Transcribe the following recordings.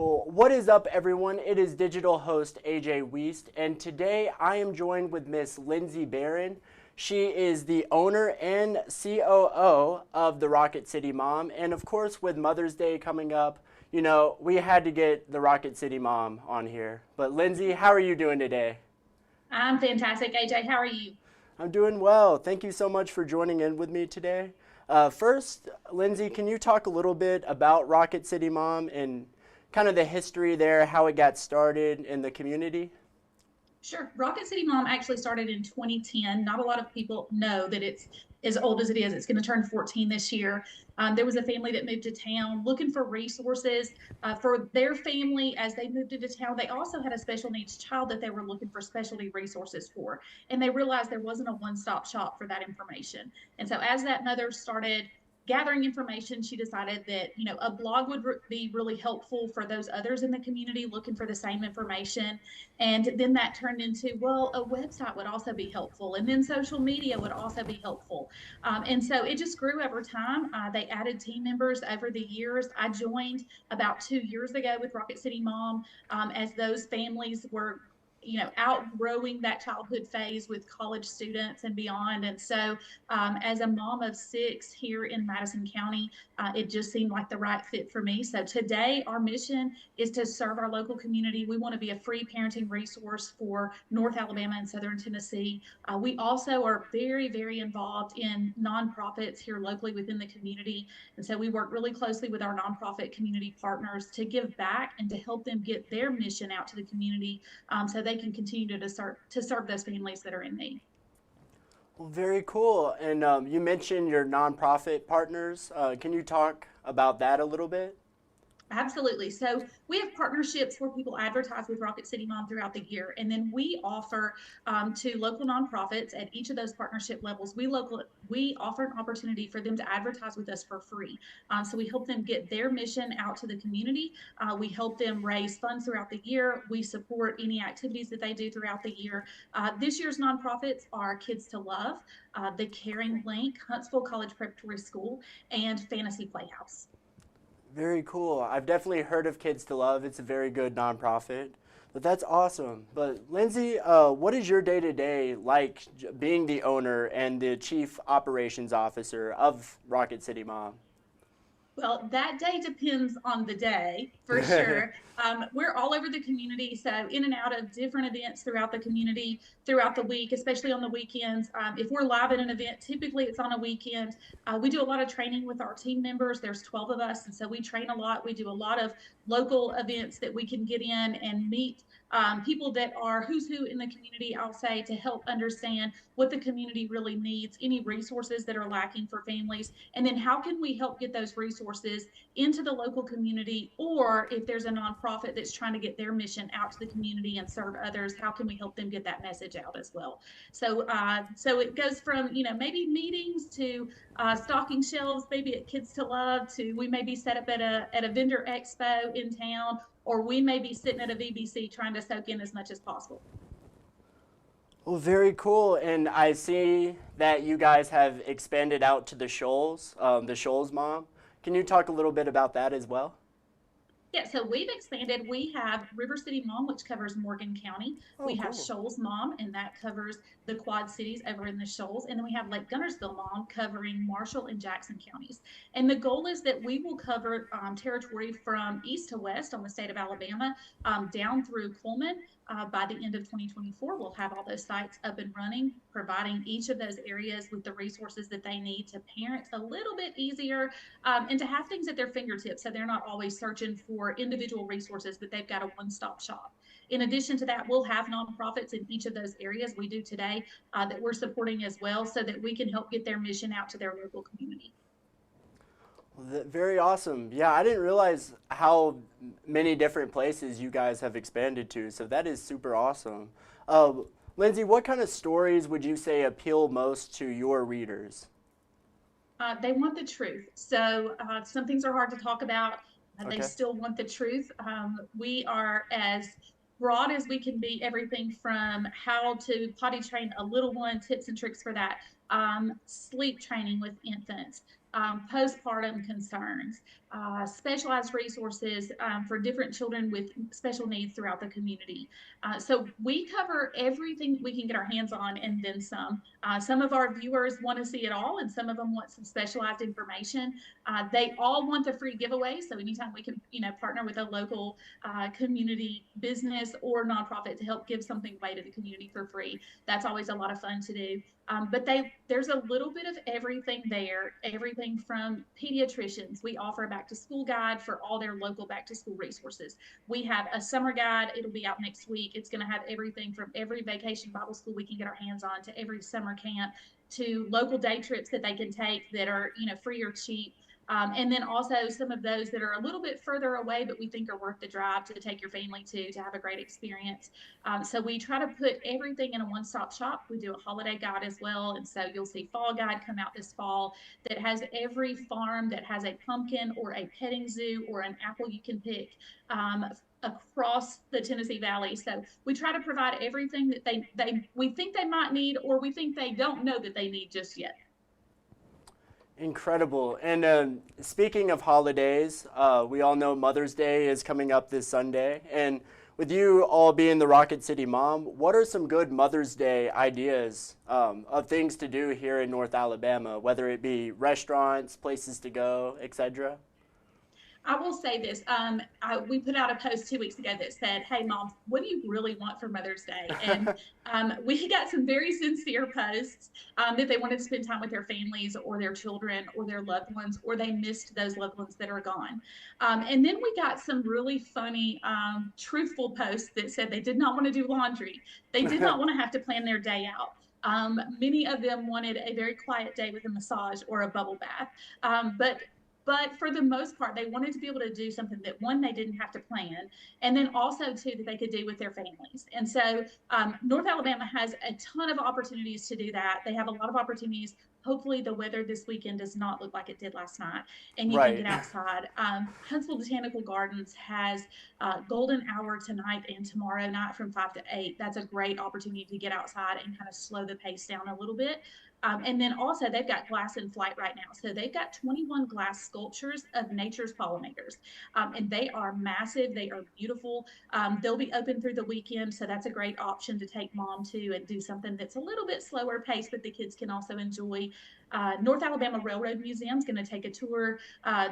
Well, what is up, everyone? It is digital host AJ Weist, and today I am joined with Miss Lindsey Barron. She is the owner and COO of the Rocket City Mom, and of course, with Mother's Day coming up, we had to get the Rocket City Mom on here. But Lindsey, how are you doing today? I'm fantastic, AJ. How are you? I'm doing well. Thank you so much for joining in with me today. First, Lindsey, can you talk a little bit about Rocket City Mom and kind of the history there, how it got started in the community? Sure. Rocket City Mom actually started in 2010. Not a lot of people know that it's as old as it is. It's going to turn 14 this year. There was a family that moved to town looking for resources for their family as they moved into town. They also had a special needs child that they were looking for specialty resources for. And they realized there wasn't a one stop shop for that information. And so as that mother started gathering information, she decided that a blog would be really helpful for those others in the community looking for the same information. And then that turned into, well, a website would also be helpful, and then social media would also be helpful. And so it just grew over time. They added team members over the years. I joined about 2 years ago with Rocket City Mom, as those families were outgrowing that childhood phase with college students and beyond. And so, as a mom of six here in Madison County, it just seemed like the right fit for me. So, today, our mission is to serve our local community. We want to be a free parenting resource for North Alabama and Southern Tennessee. We also are very, very involved in nonprofits here locally within the community. And so, we work really closely with our nonprofit community partners to give back and to help them get their mission out to the community, so they can continue to serve those families that are in need. Well, very cool. And you mentioned your nonprofit partners. Can you talk about that a little bit? Absolutely. So we have partnerships where people advertise with Rocket City Mom throughout the year, and then we offer to local nonprofits at each of those partnership levels. We offer an opportunity for them to advertise with us for free. So we help them get their mission out to the community. We help them raise funds throughout the year. We support any activities that they do throughout the year. This year's nonprofits are Kids to Love, the Caring Link, Huntsville College Preparatory School, and Fantasy Playhouse. Very cool. I've definitely heard of Kids to Love. It's a very good nonprofit. But that's awesome. But Lindsey, what is your day to day like being the owner and the chief operations officer of Rocket City Mom? Well, that day depends on the day for sure. We're all over the community, so in and out of different events throughout the community throughout the week, especially on the weekends. If we're live at an event, typically it's on a weekend. We do a lot of training with our team members. There's 12 of us, and so we train a lot. We do a lot of local events that we can get in and meet people that are who's who in the community, I'll say, to help understand what the community really needs, any resources that are lacking for families, and then how can we help get those resources into the local community, or if there's a nonprofit that's trying to get their mission out to the community and serve others, how can we help them get that message out as well? So it goes from maybe meetings to stocking shelves, maybe at Kids to Love, to we may be set up at a vendor expo in town, or we may be sitting at a VBC trying to soak in as much as possible. Well, very cool. And I see that you guys have expanded out to the Shoals Mom. Can you talk a little bit about that as well? Yeah, so we've expanded. We have River City Mom, which covers Morgan County. Oh, We have cool. Shoals Mom, and that covers the Quad Cities over in the Shoals. And then we have Lake Gunnersville Mom covering Marshall and Jackson counties. And the goal is that we will cover territory from east to west on the state of Alabama, down through Coleman. By the end of 2024, we'll have all those sites up and running, providing each of those areas with the resources that they need to parent a little bit easier, and to have things at their fingertips so they're not always searching for individual resources, but they've got a one-stop shop. In addition to that, we'll have nonprofits in each of those areas we do today, that we're supporting as well, so that we can help get their mission out to their local community. Very awesome. Yeah, I didn't realize how many different places you guys have expanded to, so that is super awesome. Uh, Lindsey, what kind of stories would you say appeal most to your readers? They want the truth. So some things are hard to talk about. They Okay. still want the truth. We are as broad as we can be, everything from how to potty train a little one, tips and tricks for that, sleep training with infants, postpartum concerns, specialized resources for different children with special needs throughout the community. So we cover everything we can get our hands on and then some. Some of our viewers want to see it all, and some of them want some specialized information. They all want the free giveaway. So anytime we can, partner with a local community business or nonprofit to help give something away to the community for free, that's always a lot of fun to do. But there's a little bit of everything there, everything from pediatricians. We offer a back to school guide for all their local back to school resources. We have a summer guide. It'll be out next week. It's going to have everything from every vacation Bible school we can get our hands on to every summer camp to local day trips that they can take that are, free or cheap. And then also some of those that are a little bit further away, but we think are worth the drive to take your family to have a great experience. So we try to put everything in a one-stop shop. We do a holiday guide as well. And so you'll see Fall Guide come out this fall that has every farm that has a pumpkin or a petting zoo or an apple you can pick across the Tennessee Valley. So we try to provide everything that we think they might need, or we think they don't know that they need just yet. Incredible. And speaking of holidays, we all know Mother's Day is coming up this Sunday. And with you all being the Rocket City Mom, what are some good Mother's Day ideas of things to do here in North Alabama, whether it be restaurants, places to go, etc.? I will say this. We put out a post 2 weeks ago that said, "Hey, moms, what do you really want for Mother's Day?" And we got some very sincere posts that they wanted to spend time with their families or their children or their loved ones, or they missed those loved ones that are gone. And then we got some really funny, truthful posts that said they did not want to do laundry. They did not want to have to plan their day out. Many of them wanted a very quiet day with a massage or a bubble bath. But for the most part, they wanted to be able to do something that, one, they didn't have to plan, and then also, two, that they could do with their families. And so North Alabama has a ton of opportunities to do that. They have a lot of opportunities. Hopefully the weather this weekend does not look like it did last night, and you can get outside. Huntsville Botanical Gardens has golden hour tonight and tomorrow night from 5 to 8. That's a great opportunity to get outside and kind of slow the pace down a little bit. And then also they've got glass in flight right now. So they've got 21 glass sculptures of nature's pollinators. And they are massive. They are beautiful. They'll be open through the weekend. So that's a great option to take mom to and do something that's a little bit slower pace, but the kids can also enjoy. North Alabama Railroad Museum is going to take a tour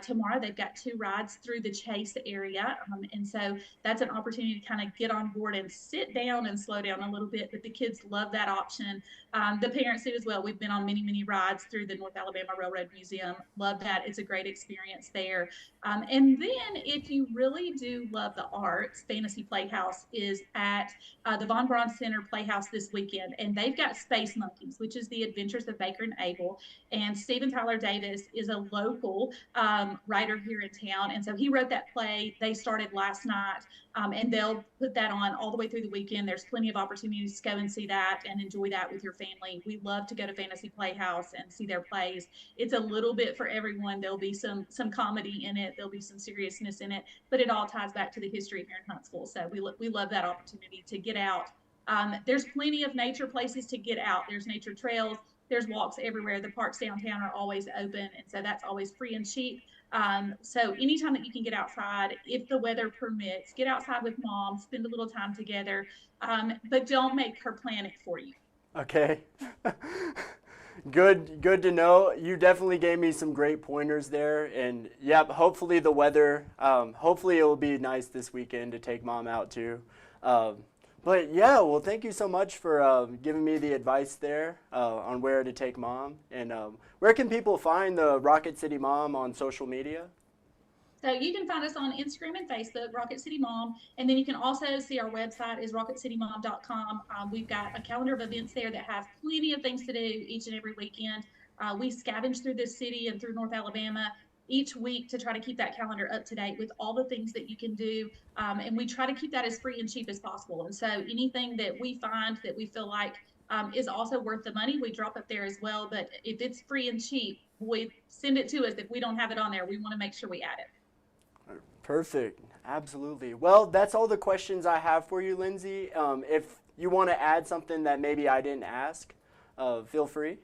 tomorrow. They've got 2 rides through the Chase area. And so that's an opportunity to kind of get on board and sit down and slow down a little bit. But the kids love that option. The parents do as well. We've been on many, many rides through the North Alabama Railroad Museum. Love that. It's a great experience there. And then if you really do love the arts, Fantasy Playhouse is at the Von Braun Center Playhouse this weekend. And they've got Space Monkeys, which is the Adventures of Baker and Abel. And Stephen Tyler Davis is a local writer here in town. And so he wrote that play. They started last night, and they'll put that on all the way through the weekend. There's plenty of opportunities to go and see that and enjoy that with your family. We love to go to Fantasy Playhouse and see their plays. It's a little bit for everyone. There'll be some comedy in it. There'll be some seriousness in it, but it all ties back to the history here in Huntsville. So we love that opportunity to get out. There's plenty of nature places to get out. There's nature trails. There's walks everywhere. The parks downtown are always open, and so that's always free and cheap. So anytime that you can get outside, if the weather permits, get outside with mom, spend a little time together, but don't make her plan it for you. Okay. Good to know. You definitely gave me some great pointers there. And yep, hopefully the weather, hopefully it will be nice this weekend to take mom out too. But yeah, well, thank you so much for giving me the advice there on where to take mom. And where can people find the Rocket City Mom on social media? So you can find us on Instagram and Facebook, Rocket City Mom. And then you can also see our website is rocketcitymom.com. We've got a calendar of events there that have plenty of things to do each and every weekend. We scavenge through this city and through North Alabama each week to try to keep that calendar up to date with all the things that you can do. And we try to keep that as free and cheap as possible. And so anything that we find that we feel like is also worth the money, we drop up there as well. But if it's free and cheap, we send it to us. If we don't have it on there, we want to make sure we add it. Perfect. Absolutely. Well, that's all the questions I have for you, Lindsey. If you want to add something that maybe I didn't ask, feel free.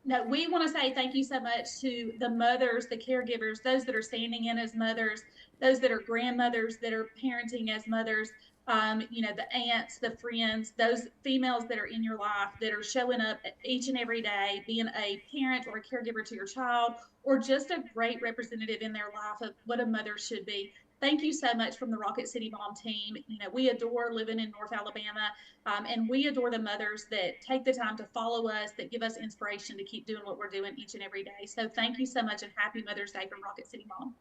No, we want to say thank you so much to the mothers, the caregivers, those that are standing in as mothers, those that are grandmothers that are parenting as mothers, the aunts, the friends, those females that are in your life that are showing up each and every day, being a parent or a caregiver to your child, or just a great representative in their life of what a mother should be. Thank you so much from the Rocket City Mom team. We adore living in North Alabama. And we adore the mothers that take the time to follow us, that give us inspiration to keep doing what we're doing each and every day. So thank you so much and happy Mother's Day from Rocket City Mom.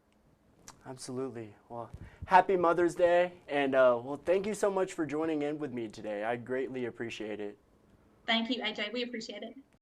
Absolutely. Well, happy Mother's Day, and well, thank you so much for joining in with me today. I greatly appreciate it. Thank you, AJ. We appreciate it.